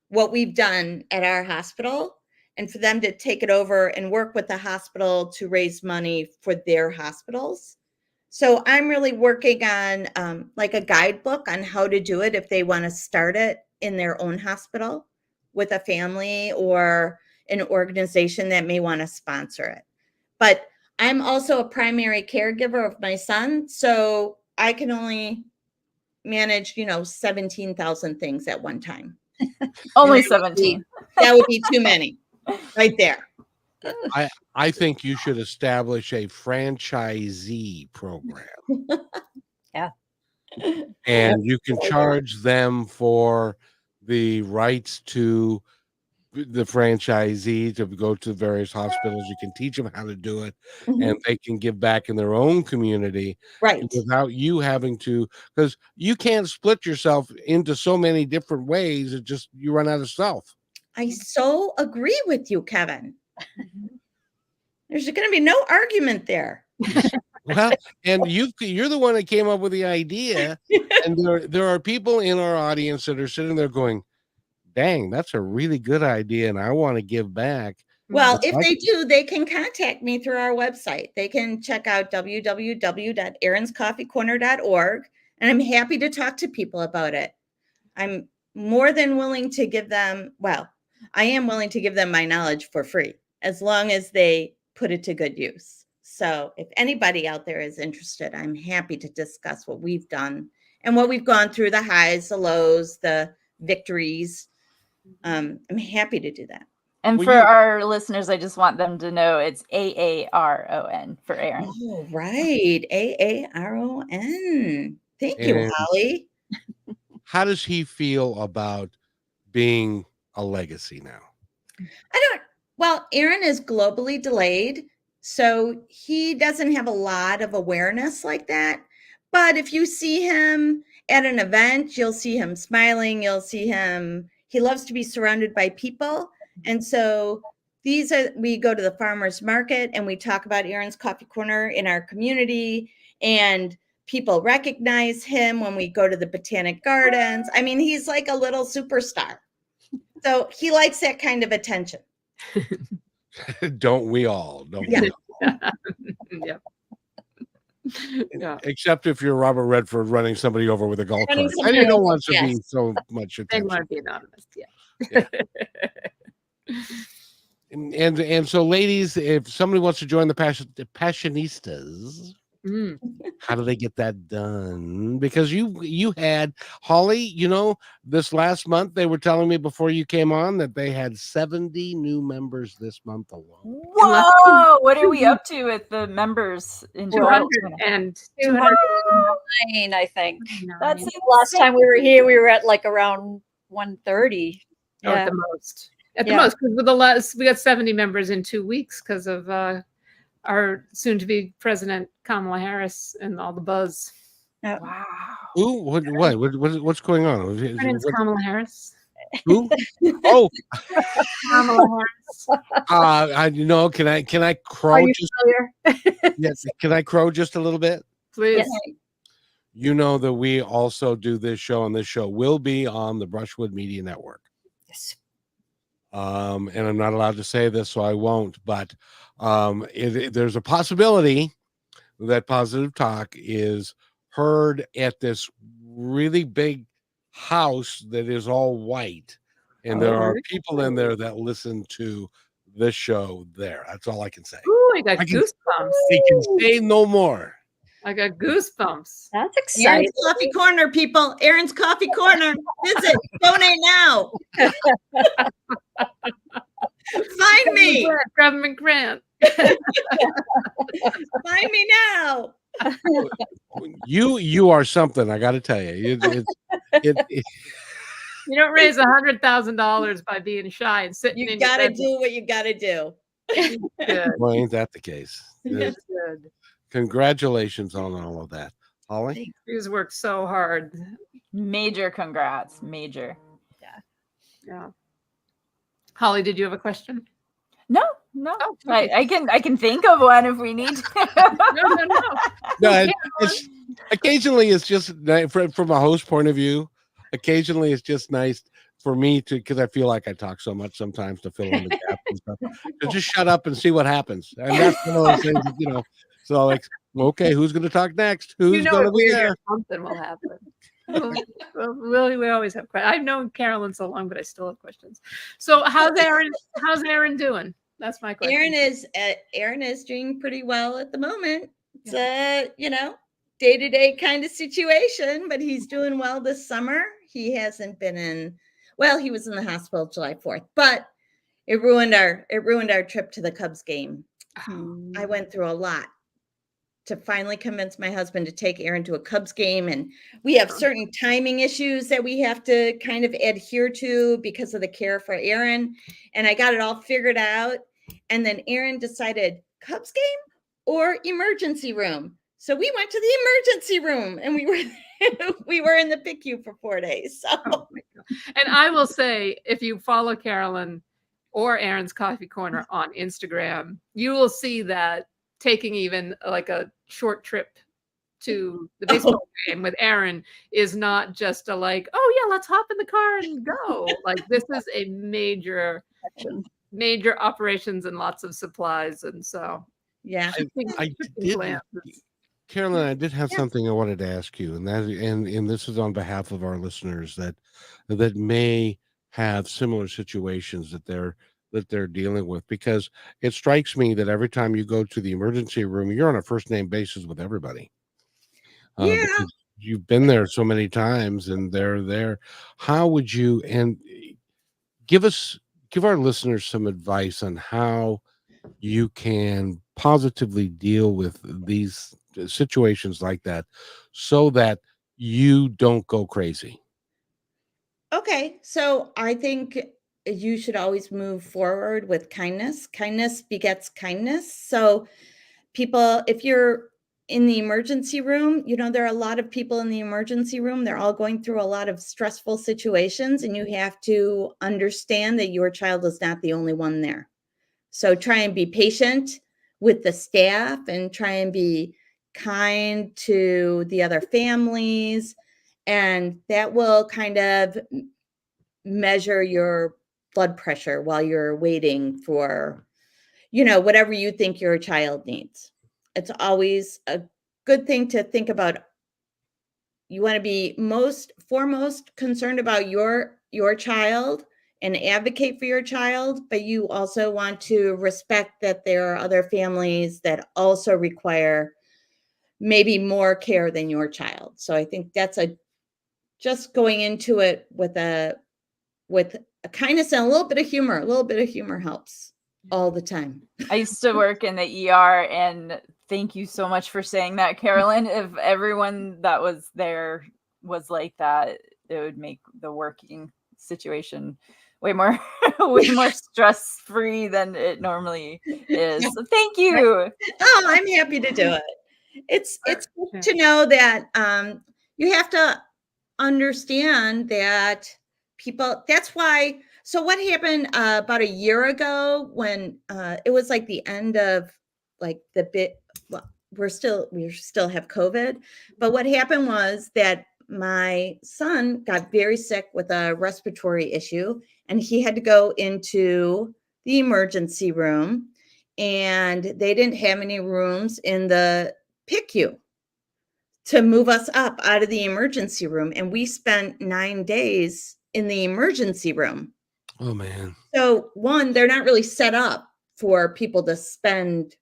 D: what we've done at our hospital, and for them to take it over and work with the hospital to raise money for their hospitals. So I'm really working on like a guidebook on how to do it if they want to start it in their own hospital with a family or an organization that may want to sponsor it. But I'm also a primary caregiver of my son, so I can only manage, 17,000 things at one time.
B: Only 17.
D: That would be too many right there.
A: I think you should establish a franchisee program.
E: Yeah.
A: And you can charge them for the rights to the franchisee to go to various hospitals. You can teach them how to do it, and they can give back in their own community,
D: right,
A: without you having to, because you can't split yourself into so many different ways. It just, you run out of self.
D: I so agree with you, Kevin. There's going to be no argument there.
A: Well, and you're the one that came up with the idea, and there are people in our audience that are sitting there going, dang, that's a really good idea, and I want to give back.
D: Well, if they do, they can contact me through our website. They can check out www.erinscoffeecorner.org, and I'm happy to talk to people about it. I'm more than willing to give them, I am willing to give them my knowledge for free, as long as they put it to good use. So if anybody out there is interested, I'm happy to discuss what we've done and what we've gone through, the highs, the lows, the victories. I'm happy to do that.
B: And for our listeners, I just want them to know it's AARON for Erin.
D: Oh, right. AARON. Thank you, Holly.
A: How does he feel about being a legacy now?
D: Well, Aaron is globally delayed, so he doesn't have a lot of awareness like that. But if you see him at an event, you'll see him smiling. You'll see him. He loves to be surrounded by people. And so we go to the farmer's market and we talk about Aaron's Coffee Corner in our community, and people recognize him when we go to the Botanic Gardens. I mean, he's like a little superstar. So he likes that kind of attention.
A: Don't we all? Don't we
D: Yeah.
A: all?
C: Yep. Yeah.
A: Except if you're Robert Redford running somebody over with a golf
D: Running
A: cart.
D: somebody
A: And you don't
D: over,
A: want to be
D: yes.
A: so much
C: They
A: attention.
C: want to be anonymous. Yeah.
A: And so, ladies, if somebody wants to join the Passionistas, how do they get that done? Because you had Holly, you know, this last month they were telling me before you came on that they had 70 new members this month alone.
B: Whoa! What are we up to with the members in
C: 200
B: total?
C: and
E: 209, I think.
B: That's
E: Last time we were here, we were at like around 130.
C: Or at
E: Yeah.
C: the most. At the
E: Yeah.
C: most, because with the last, we got 70 members in 2 weeks because of our soon-to-be President Kamala Harris and all the buzz.
B: Wow.
A: Who? What's going on?
C: Her name's Kamala Harris.
A: Who? Oh,
C: Kamala Harris.
A: you know, can I
E: Are
A: crow
E: you
A: just
E: familiar?
A: yes, can I crow just a little bit?
C: Please.
E: Yes.
A: You know that we also do this show, and this show will be on the Brushwood Media Network.
E: Yes.
A: And I'm not allowed to say this, so I won't. But there's a possibility that Positive Talk is heard at this really big house that is all white, and there are people in there that listen to this show there. That's all I can say.
C: Ooh, I got
A: I can-
C: goosebumps.
A: I can say no more.
C: I got goosebumps.
E: That's
D: Aaron's
E: exciting.
D: Coffee Corner, people. Aaron's Coffee Corner. Visit. Donate now. Find me.
C: Government grant.
D: Find me now.
A: You are something. I got to tell you. It-
C: You don't raise $100,000 by being shy and sitting
D: You
C: in
D: got to
C: your
D: do what you got to do.
C: Good.
A: well, ain't that the case?
C: Good. Good.
A: Congratulations on all of that, Holly.
C: He's worked so hard.
B: Major congrats. Major.
C: Yeah. Holly, did you have a question?
B: No.
C: Oh, okay.
B: I can think of one if we need to.
C: No.
A: No, it's occasionally it's just from a host point of view. Occasionally, it's just nice for me to, because I feel like I talk so much sometimes, to fill in the gaps and stuff. To just shut up and see what happens, and that's one of those things, you know. So like, okay, who's going to talk next? Who's going to be there?
C: Something will happen. We always have questions. I've known Carolyn so long, but I still have questions. So how's Aaron? How's Aaron doing? That's my question.
D: Aaron is doing pretty well at the moment. It's you know, day-to-day kind of situation, but he's doing well this summer. He hasn't been in, well, he was in the hospital July 4th, but it ruined our trip to the Cubs game. I went through a lot to finally convince my husband to take Aaron to a Cubs game. And we have certain timing issues that we have to kind of adhere to because of the care for Aaron. And I got it all figured out. And then Aaron decided Cubs game or emergency room. So we went to the emergency room and we were in the PICU for 4 days. So.
C: Oh my God. And I will say, if you follow Carolyn or Aaron's Coffee Corner on Instagram, you will see that taking even like a short trip to the baseball game with Aaron is not just a like, oh yeah, let's hop in the car and go. Like this is a major operations and lots of supplies. And so
D: Yeah.
A: I did, Carolyn, I did have something I wanted to ask you, and this is on behalf of our listeners that may have similar situations that they're dealing with, because it strikes me that every time you go to the emergency room, you're on a first name basis with everybody.
D: Yeah.
A: You've been there so many times, and they're there. How would you give our listeners some advice on how you can positively deal with these situations like that so that you don't go crazy?
D: Okay. So I think you should always move forward with kindness. Kindness begets kindness. So people, if you're in the emergency room, there are a lot of people in the emergency room. They're all going through a lot of stressful situations, and you have to understand that your child is not the only one there. So try and be patient with the staff and try and be kind to the other families. And that will kind of measure your blood pressure while you're waiting for, whatever you think your child needs. It's always a good thing to think about. You want to be foremost concerned about your child and advocate for your child, but you also want to respect that there are other families that also require maybe more care than your child. So I think that's just going into it with a kindness and a little bit of humor. A little bit of humor helps all the time.
B: I used to work in the ER, and thank you so much for saying that, Carolyn. If everyone that was there was like that, it would make the working situation way more stress-free than it normally is. So thank you.
D: Oh, I'm happy to do it. It's good to know that you have to understand that people, that's why. So what happened about a year ago when it was like the end of like we still have COVID, but what happened was that my son got very sick with a respiratory issue, and he had to go into the emergency room, and they didn't have any rooms in the PICU to move us up out of the emergency room. And we spent 9 days in the emergency room.
A: Oh, man.
D: So one, they're not really set up for people to spend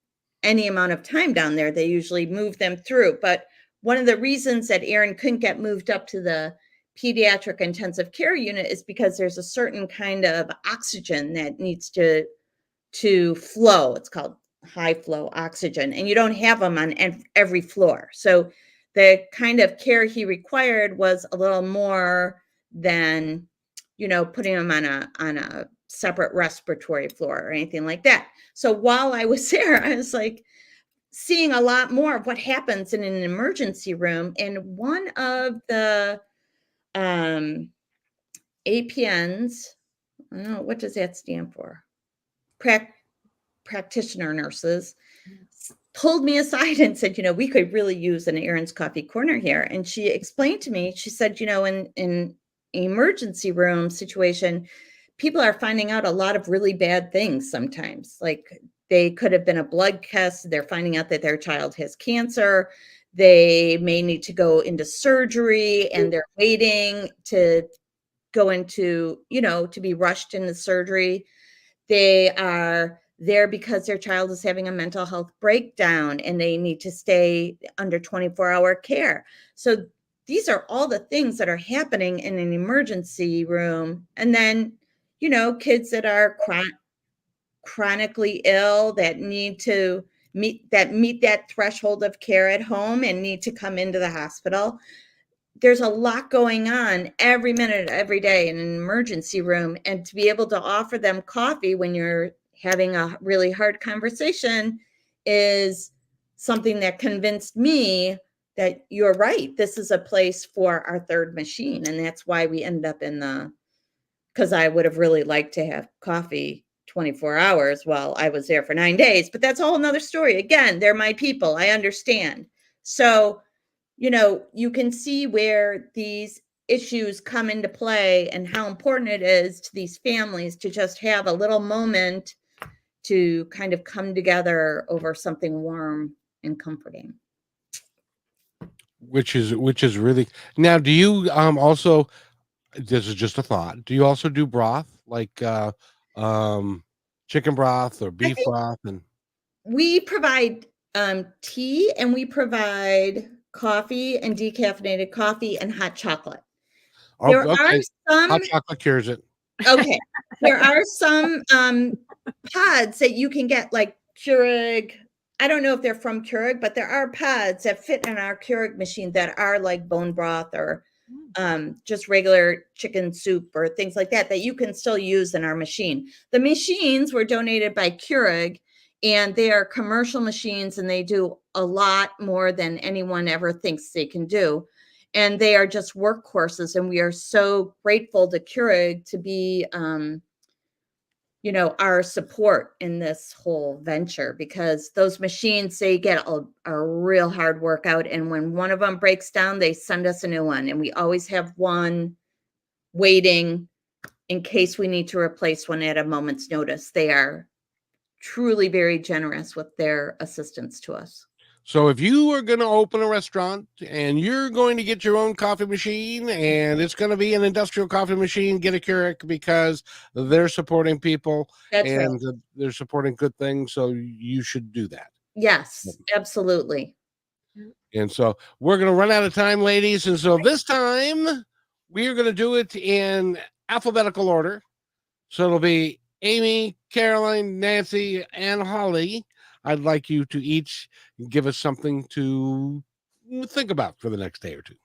D: any amount of time down there. They usually move them through. But one of the reasons that Aaron couldn't get moved up to the pediatric intensive care unit is because there's a certain kind of oxygen that needs to flow. It's called high flow oxygen, and you don't have them on every floor. So the kind of care he required was a little more than, putting him on a separate respiratory floor or anything like that. So while I was there, I was like seeing a lot more of what happens in an emergency room. And one of the APNs, I don't know, what does that stand for? Practitioner nurses, pulled me aside and said, we could really use an Aaron's Coffee Corner here. And she explained to me, she said, in emergency room situation, people are finding out a lot of really bad things sometimes. Like they could have been a blood test. They're finding out that their child has cancer. They may need to go into surgery, and they're waiting to go into, to be rushed into surgery. They are there because their child is having a mental health breakdown and they need to stay under 24-hour care. So these are all the things that are happening in an emergency room. And then, kids that are chronically ill that need to meet that threshold of care at home and need to come into the hospital. There's a lot going on every minute, every day in an emergency room. And to be able to offer them coffee when you're having a really hard conversation is something that convinced me that you're right. This is a place for our third machine. And that's why we end up because I would have really liked to have coffee 24 hours while I was there for 9 days, but that's a whole nother story. Again, they're my people. I understand. So, you can see where these issues come into play and how important it is to these families to just have a little moment to kind of come together over something warm and comforting.
A: Which is really. Now, do you also, this is just a thought, do you also do broth, like chicken broth or beef broth? And
D: we provide tea, and we provide coffee and decaffeinated coffee and hot chocolate. There are some
A: hot chocolate cures it.
D: Okay. There are some pods that you can get, like Keurig. I don't know if they're from Keurig, but there are pods that fit in our Keurig machine that are like bone broth or just regular chicken soup or things like that, that you can still use in our machine. The machines were donated by Keurig, and they are commercial machines, and they do a lot more than anyone ever thinks they can do. And they are just workhorses. And we are so grateful to Keurig to be, you know, our support in this whole venture, because those machines, they get a real hard workout. And when one of them breaks down, they send us a new one. And we always have one waiting in case we need to replace one at a moment's notice. They are truly very generous with their assistance to us.
A: So if you are going to open a restaurant and you're going to get your own coffee machine, and it's going to be an industrial coffee machine, get a Keurig, because they're supporting people.
D: That's right.
A: And they're supporting good things. So you should do that.
D: Yes, absolutely.
A: And so we're going to run out of time, ladies. And so this time we are going to do it in alphabetical order. So it'll be Amy, Caroline, Nancy, and Holly. I'd like you to each give us something to think about for the next day or two.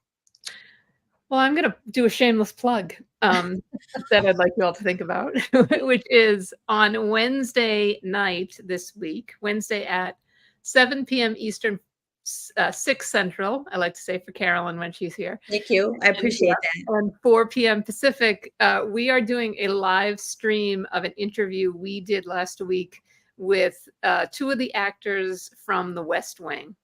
C: Well, I'm going to do a shameless plug that I'd like you all to think about, which is on Wednesday night this week, Wednesday at 7 p.m. Eastern, 6 Central, I like to say, for Carolyn when she's here.
D: Thank you. I appreciate that.
C: And 4 p.m. Pacific, we are doing a live stream of an interview we did last week with 2 of the actors from The West Wing,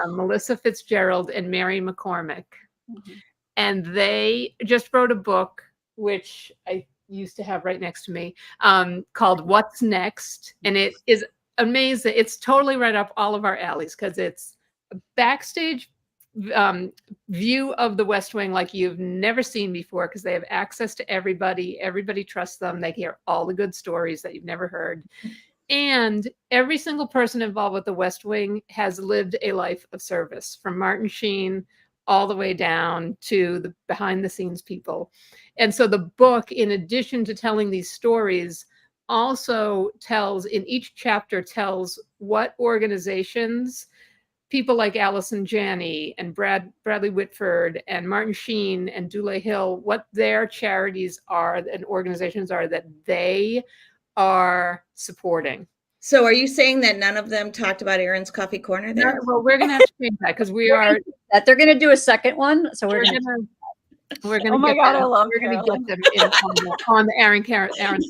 C: Melissa Fitzgerald and Mary McCormick. Mm-hmm. And they just wrote a book, which I used to have right next to me, called What's Next? And it is amazing. It's totally right up all of our alleys, because it's a backstage view of the West Wing like you've never seen before, because they have access to everybody. Everybody trusts them. They hear all the good stories that you've never heard. And every single person involved with the West Wing has lived a life of service, from Martin Sheen all the way down to the behind the scenes people. And so the book, in addition to telling these stories, also tells, in each chapter, tells what organizations people like Allison Janney and Bradley Whitford and Martin Sheen and Dule Hill, what their charities are and organizations are that they are supporting.
D: So are you saying that none of them talked about Aaron's Coffee Corner there?
C: No, well, we're going to have to change that, because we are.
E: They're going to do a second one. So we're going to.
C: Oh my God, I love. We're going to get them in on the Aaron's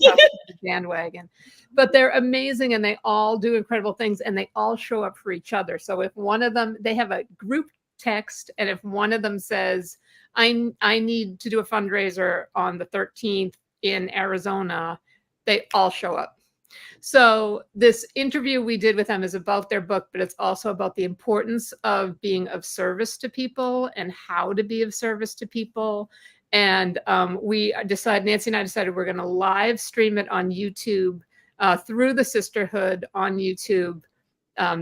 C: bandwagon. But they're amazing, and they all do incredible things, and they all show up for each other. So if one of them, they have a group text, and if one of them says, I need to do a fundraiser on the 13th in Arizona, they all show up. So this interview we did with them is about their book, but it's also about the importance of being of service to people and how to be of service to people. And Nancy and I decided we're going to live stream it on YouTube through the Sisterhood on YouTube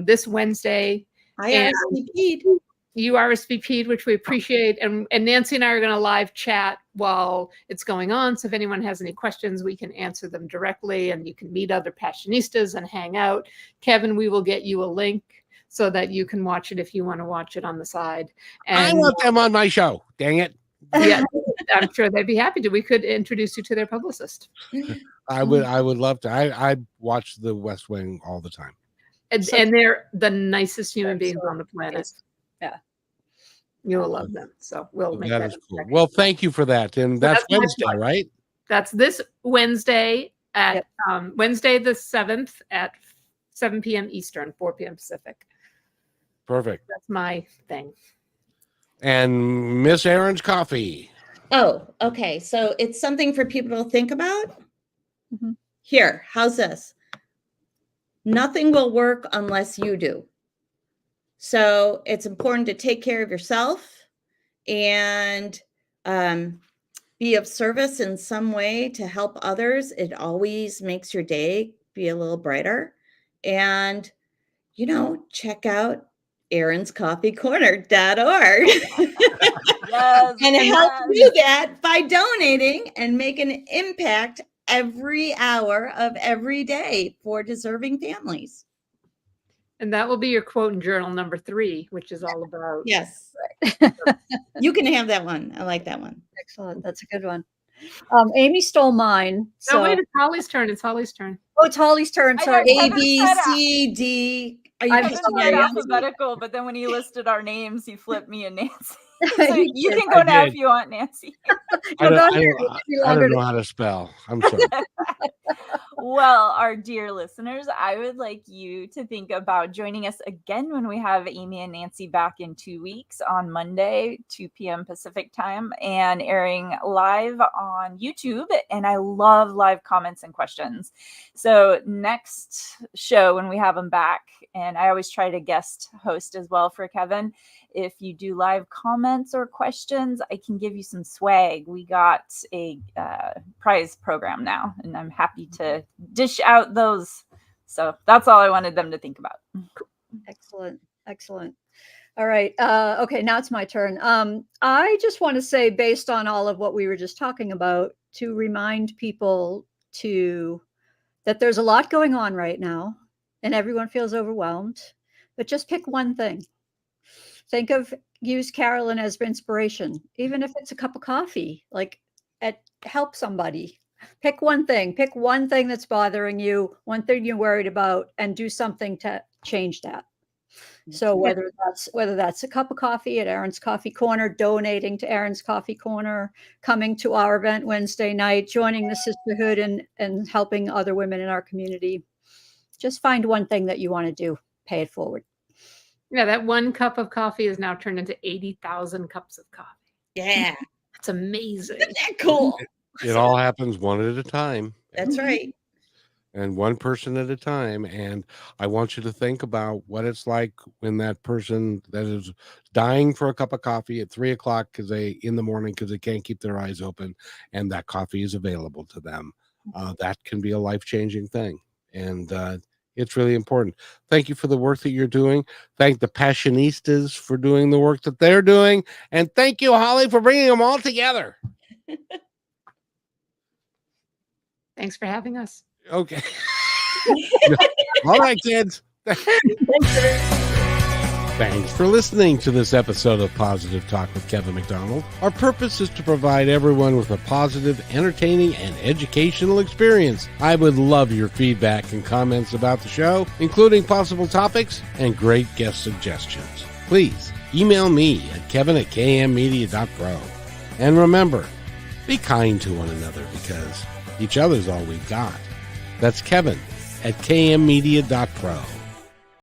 C: this Wednesday.
D: I RSVP'd.
C: You RSVP'd, which we appreciate. And Nancy and I are going to live chat while it's going on. So if anyone has any questions, we can answer them directly, and you can meet other Passionistas and hang out. Kevin, we will get you a link so that you can watch it if you want to watch it on the side. And
A: I want them on my show. Dang it.
C: Yeah, I'm sure they'd be happy to. We could introduce you to their publicist.
A: I would love to. I watch The West Wing all the time.
C: And they're the nicest human beings on the planet.
E: Yeah.
C: You'll love them. So we'll make that.
A: Is cool. Well, thank you for that. And that's Wednesday, right?
C: That's this Wednesday at Wednesday the 7th at 7 p.m. Eastern, 4 p.m. Pacific.
A: Perfect.
C: That's my thing.
A: And Miss Aaron's Coffee.
D: Oh, okay. So it's something for people to think about.
E: Mm-hmm.
D: Here, how's this? Nothing will work unless you do. So it's important to take care of yourself and be of service in some way to help others. It always makes your day be a little brighter. And, check out aaronscoffeecorner.org and help do that by donating and make an impact every hour of every day for deserving families.
C: And that will be your quote in journal number 3, which is all about.
D: Yes. You can have that one. I like that one.
E: Excellent. That's a good one. Amy stole mine. So
C: No, wait, it's Holly's turn. It's Holly's turn.
E: oh, it's Holly's turn.
B: I
E: Sorry.
B: know,
D: A,
B: Kevin
D: B,
B: said
D: C, D. Are you
E: I'm
B: Kevin
E: sorry.
B: said
E: I'm
B: alphabetical, but then when he listed our names, he flipped me and Nancy. So
E: He
B: you
E: did.
B: can go
A: I
B: now
A: did.
B: if you want, Nancy.
A: I
E: No,
A: don't,
E: go
A: I
E: ahead.
A: don't,
E: It'll be
A: I
E: longer
A: don't know
E: than-
A: how to spell. I'm sorry.
B: Well, our dear listeners, I would like you to think about joining us again when we have Amy and Nancy back in 2 weeks on Monday, 2 p.m. Pacific time, and airing live on YouTube. And I love live comments and questions. So next show, when we have them back, and I always try to guest host as well for Kevin, if you do live comments or questions, I can give you some swag. We got a prize program now, and I'm happy to dish out those. So that's all I wanted them to think about.
E: Excellent. Excellent. All right. Okay, now it's my turn. I just want to say, based on all of what we were just talking about, to remind people that there's a lot going on right now and everyone feels overwhelmed, but just pick one thing. Use Carolyn as inspiration, even if it's a cup of coffee, help somebody. Pick one thing that's bothering you, one thing you're worried about, and do something to change that. So whether that's a cup of coffee at Aaron's Coffee Corner, donating to Aaron's Coffee Corner, coming to our event Wednesday night, joining the sisterhood and helping other women in our community, just find one thing that you want to do, pay it forward.
C: Yeah, that 1 cup of coffee is now turned into 80,000 cups of coffee.
D: Yeah.
C: That's amazing.
D: Isn't that cool?
A: It all happens one at a time.
D: That's right.
A: And one person at a time. And I want you to think about what it's like when that person that is dying for a cup of coffee at 3 o'clock in the morning because they can't keep their eyes open, and that coffee is available to them. That can be a life-changing thing. And it's really important. Thank you for the work that you're doing. Thank the Passionistas for doing the work that they're doing. And thank you, Holly, for bringing them all together.
C: Thanks for having us.
A: Okay. All right, kids. Thanks for listening to this episode of Positive Talk with Kevin McDonald. Our purpose is to provide everyone with a positive, entertaining, and educational experience. I would love your feedback and comments about the show, including possible topics and great guest suggestions. Please email me at kevin@kmmedia.pro. And remember, be kind to one another because each other's all we've got. That's Kevin@kmmedia.pro.